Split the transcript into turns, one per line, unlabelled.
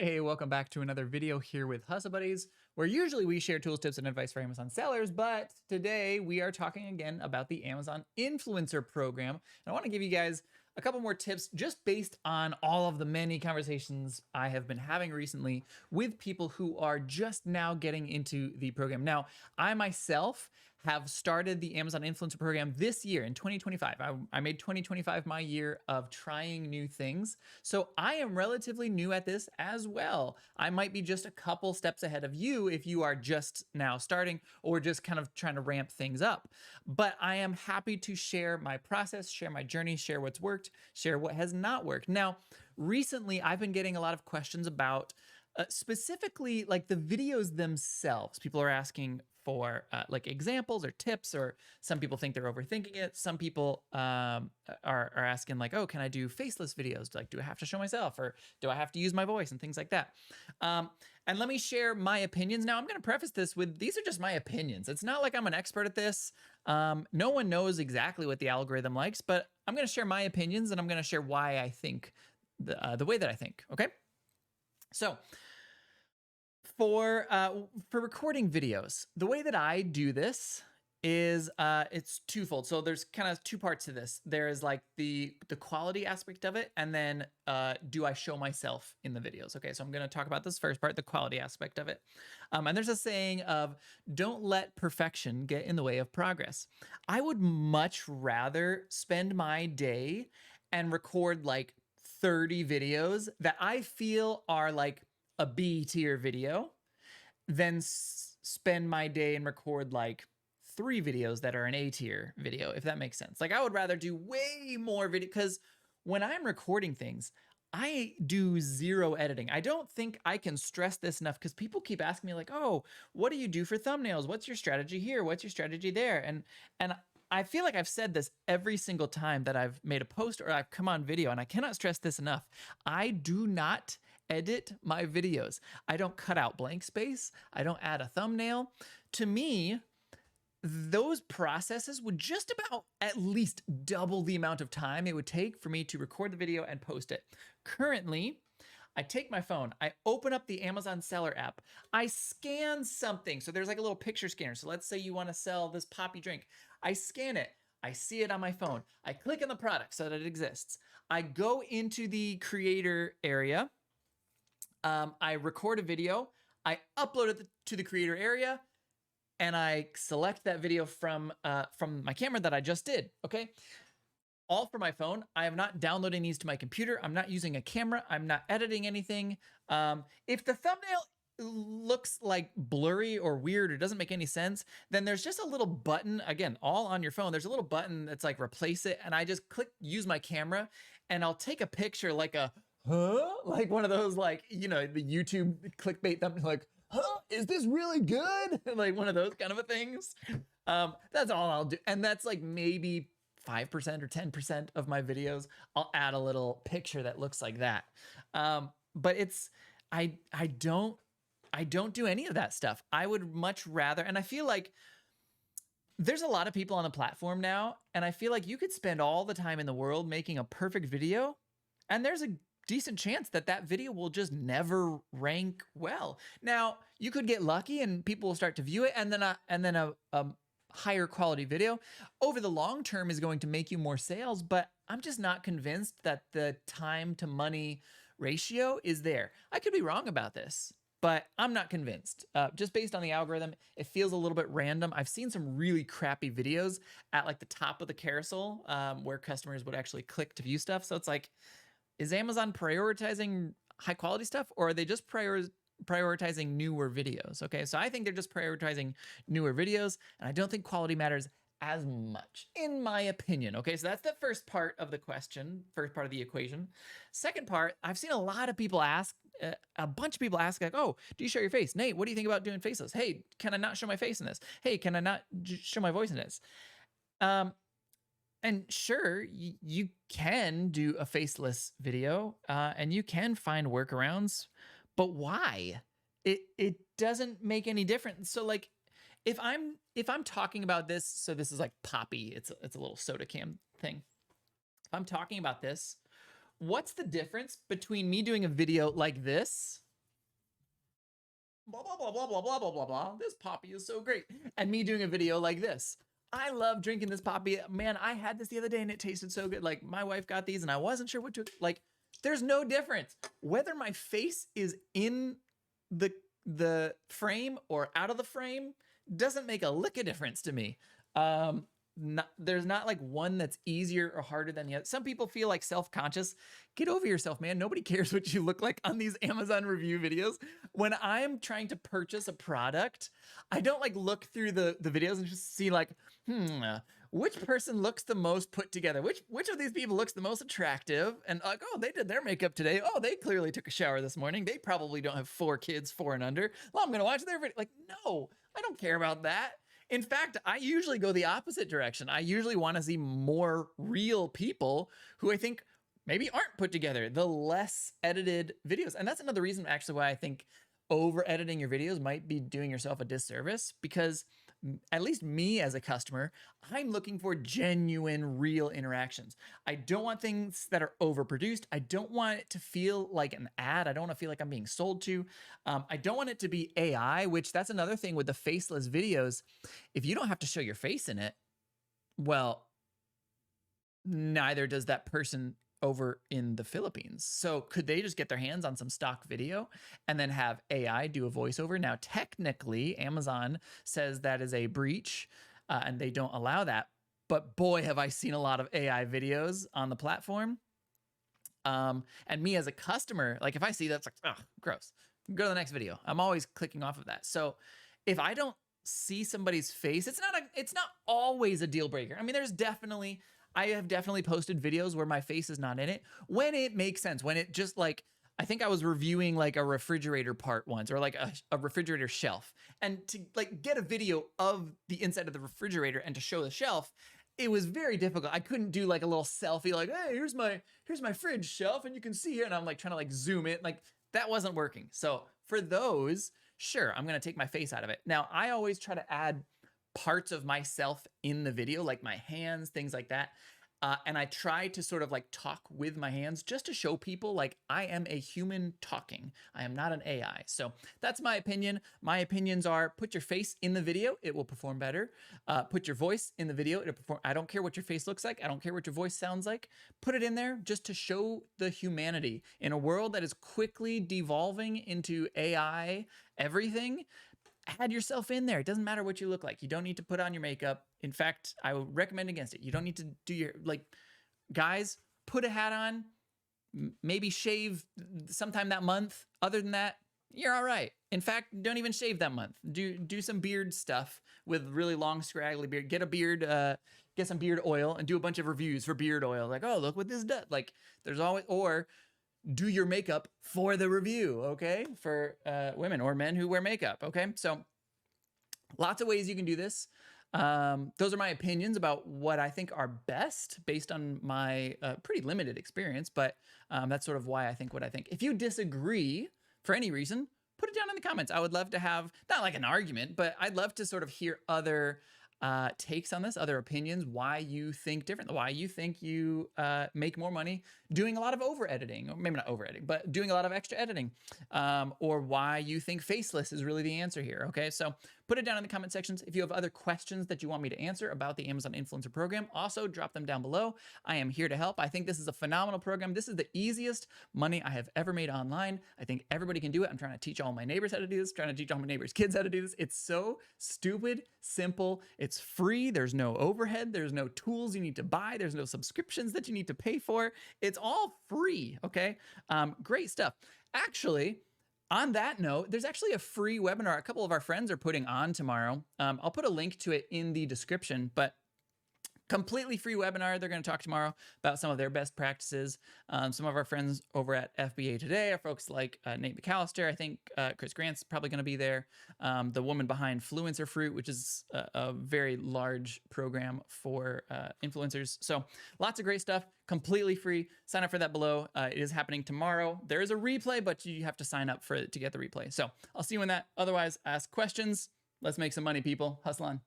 Hey, welcome back to another video here with Hustle Buddies, where usually we share tools, tips, and advice for Amazon sellers, but today we are talking again about the Amazon Influencer Program. And I want to give you guys a couple more tips just based on all of the many conversations I have been having recently with people who are just now getting into the program. Now, I myself have started the Amazon Influencer Program this year in 2025. I made 2025 my year of trying new things. So I am relatively new at this as well. I might be just a couple steps ahead of you if you are just now starting or just kind of trying to ramp things up. But I am happy to share my process, share my journey, share what's worked, share what has not worked. Now, recently I've been getting a lot of questions about specifically like the videos themselves. People are asking for like examples or tips, or some people think they're overthinking it. Some people are asking like, oh, can I do faceless videos? Like, do I have to show myself, or do I have to use my voice, and things like that. And let me share my opinions. Now, I'm going to preface this with, these are just my opinions. It's not like I'm an expert at this. No one knows exactly what the algorithm likes, but I'm going to share my opinions, and I'm going to share why I think the way that I think. Okay. So for recording videos, the way that I do this is it's twofold. So there's kind of two parts to this. There is like the quality aspect of it, and then do I show myself in the videos? Okay, so I'm going to talk about this first part, the quality aspect of it. And there's a saying of, don't let perfection get in the way of progress. I would much rather spend my day and record like 30 videos that I feel are like a B tier video, then spend my day and record like 3 videos that are an A tier video, if that makes sense. Like, I would rather do way more video, because when I'm recording things, I do 0 editing. I don't think I can stress this enough, because people keep asking me like, oh, what do you do for thumbnails? What's your strategy here? What's your strategy there? And I feel like I've said this every single time that I've made a post or I've come on video, and I cannot stress this enough. I do not edit my videos. I don't cut out blank space. I don't add a thumbnail. To me, those processes would just about at least double the amount of time it would take for me to record the video and post it. Currently, I take my phone, I open up the Amazon Seller app, I scan something. So there's like a little picture scanner. So let's say you want to sell this poppy drink. I scan it. I see it on my phone. I click on the product so that it exists. I go into the creator area. I record a video. I upload it to the creator area, and I select that video from my camera that I just did. Okay. All from my phone. I am not downloading these to my computer. I'm not using a camera. I'm not editing anything. If the thumbnail looks like blurry or weird or doesn't make any sense, then there's just a little button, again, all on your phone. There's a little button that's like replace it. And I just click use my camera, and I'll take a picture like a, like one of those, like, you know, the YouTube clickbait thumbnail, like, is this really good? Like one of those kind of a things. That's all I'll do. And that's like maybe 5% or 10% of my videos. I'll add a little picture that looks like that. But it's, I don't do any of that stuff. I would much rather, and I feel like there's a lot of people on the platform now, and I feel like you could spend all the time in the world making a perfect video, and there's a decent chance that that video will just never rank well. Now, you could get lucky and people will start to view it, and then a higher quality video over the long term is going to make you more sales, but I'm just not convinced that the time to money ratio is there. I could be wrong about this, but I'm not convinced. Just based on the algorithm, it feels a little bit random. I've seen some really crappy videos at like the top of the carousel where customers would actually click to view stuff. So it's like, is Amazon prioritizing high quality stuff, or are they just prioritizing newer videos? Okay, so I think they're just prioritizing newer videos, and I don't think quality matters as much, in my opinion. Okay, so that's the first part of the question, first part of the equation. Second part, I've seen a lot of people ask, a bunch of people ask like, oh, do you show your face? Nate, what do you think about doing faceless? Hey, can I not show my face in this? Hey, can I not show my voice in this? And sure, you can do a faceless video, and you can find workarounds, but why? It doesn't make any difference. So like, if I'm talking about this, so this is like Poppy, it's a little soda can thing. If I'm talking about this, what's the difference between me doing a video like this blah, blah, blah, blah, blah, blah, blah, blah, blah. This poppy is so great. And me doing a video like this. I love drinking this poppy. Man, I had this the other day and it tasted so good. Like my wife got these and I wasn't sure what to, like, there's no difference. Whether my face is in the frame or out of the frame doesn't make a lick of difference to me. There's not like one that's easier or harder than the other. Some people feel like self-conscious. Get over yourself, man. Nobody cares what you look like on these Amazon review videos. When I'm trying to purchase a product, I don't like look through the videos and just see like, which person looks the most put together? Which of these people looks the most attractive? And like, oh, they did their makeup today. Oh, they clearly took a shower this morning. They probably don't have 4 kids, 4 and under. Well, I'm gonna watch their video. Like, no, I don't care about that. In fact, I usually go the opposite direction. I usually want to see more real people who I think maybe aren't put together, the less edited videos. And that's another reason actually why I think over editing your videos might be doing yourself a disservice, because at least me as a customer, I'm looking for genuine, real interactions. I don't want things that are overproduced. I don't want it to feel like an ad. I don't want to feel like I'm being sold to. I don't want it to be AI, which that's another thing with the faceless videos. If you don't have to show your face in it, well, neither does that person over in the Philippines. So could they just get their hands on some stock video and then have AI do a voiceover? Now, technically, Amazon says that is a breach and they don't allow that. But boy, have I seen a lot of AI videos on the platform. And me as a customer, like if I see that's like, oh, gross, go to the next video. I'm always clicking off of that. So if I don't see somebody's face, it's not always a deal breaker. I mean, I have definitely posted videos where my face is not in it when it makes sense, when it just like, I think I was reviewing like a refrigerator part once, or like a refrigerator shelf, and to like get a video of the inside of the refrigerator and to show the shelf, it was very difficult. I couldn't do like a little selfie, like, hey, here's my fridge shelf and you can see here. And I'm like trying to like zoom it, like that wasn't working. So for those, sure, I'm going to take my face out of it. Now, I always try to add parts of myself in the video, like my hands, things like that. And I try to sort of like talk with my hands just to show people like I am a human talking. I am not an AI. So that's my opinion. My opinions are put your face in the video. It will perform better. Put your voice in the video. It'll perform. I don't care what your face looks like. I don't care what your voice sounds like. Put it in there just to show the humanity in a world that is quickly devolving into AI everything. Add yourself in there. It doesn't matter what you look like. You don't need to put on your makeup. In fact, I would recommend against it. You don't need to do your, like, guys, put a hat on, maybe shave sometime that month. Other than that, you're all right. In fact, don't even shave that month. Do some beard stuff with really long, scraggly beard. Get a beard, get some beard oil and do a bunch of reviews for beard oil. Like, oh, look what this does. Like, there's always, or do your makeup for the review, okay? For women or men who wear makeup, okay? So lots of ways you can do this. Those are my opinions about what I think are best based on my pretty limited experience, but that's sort of why I think what I think. If you disagree for any reason, put it down in the comments. I would love to have, not like an argument, but I'd love to sort of hear other takes on this, other opinions, why you think different, why you think you make more money doing a lot of over editing, or maybe not over editing, but doing a lot of extra editing, or why you think faceless is really the answer here. Okay, so put it down in the comment sections. If you have other questions that you want me to answer about the Amazon Influencer Program, also drop them down below. I am here to help. I think this is a phenomenal program. This is the easiest money I have ever made online. I think everybody can do it. I'm trying to teach all my neighbors how to do this, trying to teach all my neighbors' kids how to do this. It's so stupid, simple. It's free. There's no overhead. There's no tools you need to buy. There's no subscriptions that you need to pay for. It's all free, okay? Great stuff. Actually, on that note, there's actually a free webinar a couple of our friends are putting on tomorrow. I'll put a link to it in the description, but completely free webinar. They're going to talk tomorrow about some of their best practices. Some of our friends over at FBA Today are folks like Nate McAllister. I think Chris Grant's probably going to be there. The woman behind Fluencer Fruit, which is a very large program for influencers. So lots of great stuff, completely free. Sign up for that below. It is happening tomorrow. There is a replay, but you have to sign up for it to get the replay. So I'll see you in that. Otherwise, ask questions. Let's make some money, people. Hustle on.